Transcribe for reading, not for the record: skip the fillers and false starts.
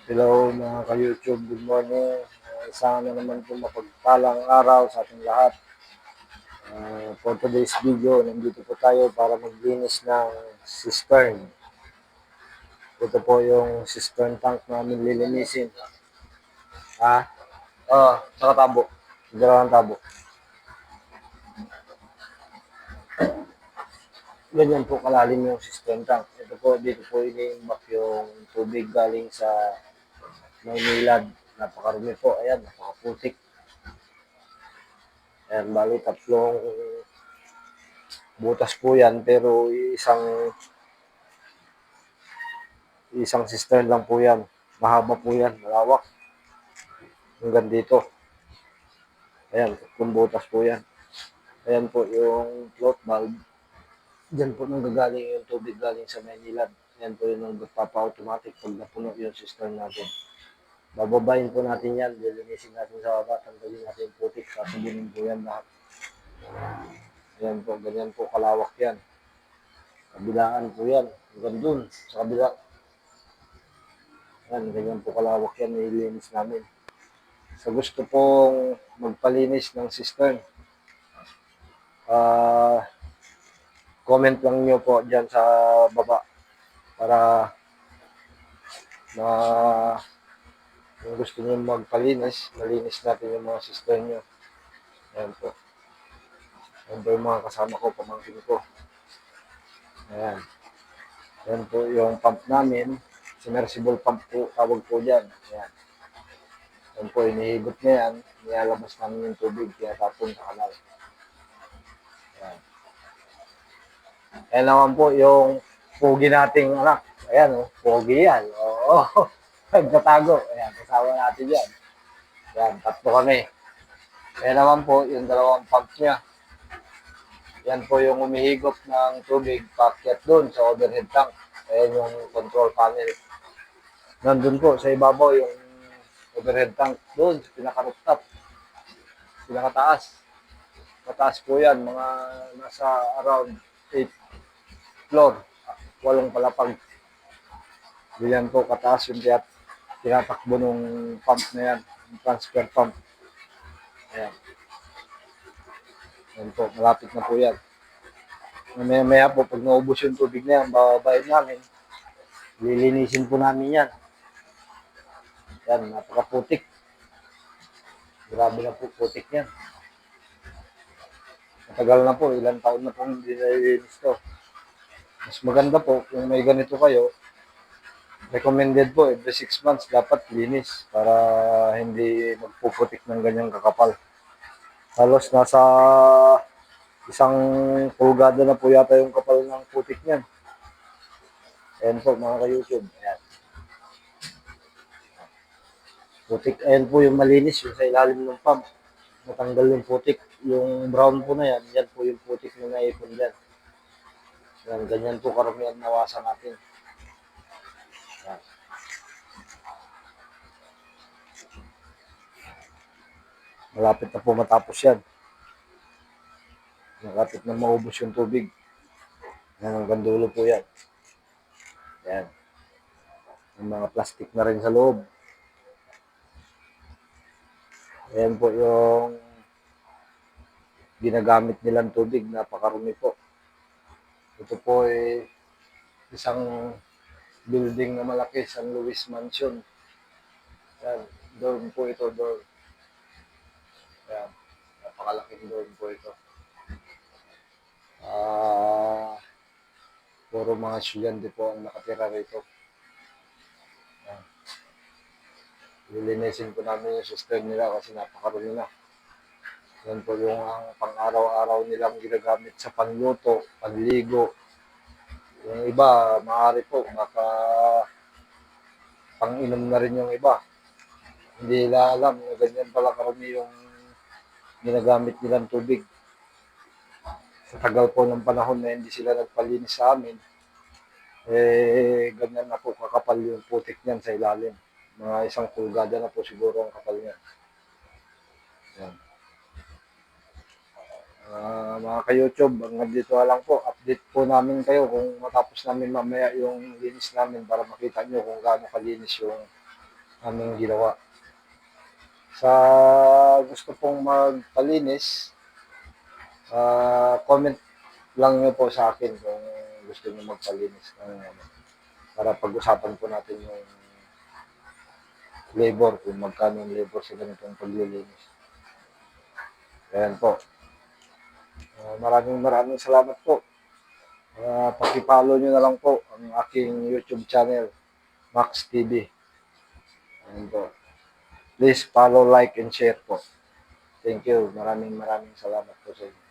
Hello mga ka-YouTube, good morning. Isa na naman po mapagpalang araw sa ating lahat. For today's video, nandito po tayo para maglinis ng cistern. Ito po yung cistern tank namin lilinisin. Saka tabo. Dalawang tabo. Ganyan po kalalim yung cistern tank. Ito po, dito po iniimbak yung tubig galing sa Maynilad. Napakarumi po. Ayan, napakaputik. Ayan, bali tatlong butas po yan, pero isang cistern lang po yan. Mahaba po yan, malawak. Hanggang dito. Ayan, tatlong butas po yan. Ayan po yung float valve. Diyan po nang gagaling yung tubig galing sa Maynilad. Ayan po yung nagpapa-automatic pag napuno yung cistern natin. Bababayin po natin yan, lilinisin natin sa baba, tanggalin natin yung putik, sasabunin po yan lahat. Ayan po, ganyan po kalawak yan. Kabilaan po yan, hanggang dun, sa kabila. Ayan, ganyan po kalawak yan, nililinis namin. Sa gusto pong magpalinis ng cistern, comment lang nyo po dyan sa baba para kung gusto nyo magpalinis, malinis natin yung mga cistern nyo. Ayan po. Ayan po yung mga kasama ko, pamangkin ko. Ayan. Ayan po yung pump namin. Submersible pump po, tawag po dyan. Ayan. Ayan po, inihigot na yan. Nilalabas namin yung tubig, kaya tapon sa kanal. Ayan. Ayan naman po yung pogi nating anak. Ayan o, pogi yan. Oo. Nagtatago. Ayan, kasama natin yan. Ayan, tatlo kami. Ayan naman po yung dalawang pump niya. Yan po yung umihigop ng tubig paakyat doon sa overhead tank. Ayan yung control panel. Nandun po sa ibabaw yung overhead tank doon sa pinaka-rooftop. Pinakataas. Mataas po yan, mga nasa around 8 floor. 8 palapag. Yan po kataas yung tinatakbo ng pump na yan. Yung transfer pump. Ayan. Yan po, malapit na po yan. Maya po, pag naubos yung tubig na yan, bababayin namin. Lilinisin po namin yan. Yan, napakaputik. Grabe na po, putik yan. Matagal na po, ilang taon na po hindi nalilinis to. Mas maganda po, kung may ganito kayo, recommended po, every 6 months dapat linis para hindi magpuputik ng ganyang kakapal. Halos nasa isang pulgada na po yata yung kapal ng putik niyan. Ayan po mga ka-YouTube. Ayan. Putik, ayan po yung malinis, yung sa ilalim ng pump. Natanggal yung putik. Yung brown po na yan, yan po yung putik na naipon dyan. Yan, ganyan po karamihan nawasan natin. Yan. Malapit na po matapos yan. Malapit na maubos yung tubig. Yan, hanggang dulo po yan. Yan. Yung mga plastic na rin sa loob. Ayan po yung ginagamit nilang tubig. Napakarumi po. Ito po ay isang building na malaki, San Luis Mansion. Yan, dorm po ito, dorm. Yan, napakalaking dorm po ito. Puro mga estudyante po ang nakatira rito. Yan. Lilinisin po namin yung system nila kasi napakarumi na. Yan po yung pang-araw-araw nilang ginagamit sa panluto, panligo. Yung iba, maaari po, pang-inom na rin yung iba. Hindi nila alam na ganyan pala karami yung ginagamit nilang tubig. Sa tagal po ng panahon na hindi sila nagpalinis sa amin, ganyan na po kakapal yung putik niyan sa ilalim. Mga 1 pulgada na po siguro ang kapal niyan. Yan. Mga ka-YouTube, hanggang dito lang po. Update po namin kayo kung matapos namin mamaya yung linis namin para makita nyo kung gaano kalinis yung aming ginawa. Sa gusto pong magpalinis, comment lang nyo po sa akin kung gusto nyo magpalinis ng ano, para pag-usapan po natin yung labor, kung magkano yung labor sa ganitong paglilinis. Ayan po. Maraming salamat po. Paki-follow nyo na lang po ang aking YouTube channel, Max TV. Ayan po. Please follow, like, and share po. Thank you. Maraming salamat po sa inyo.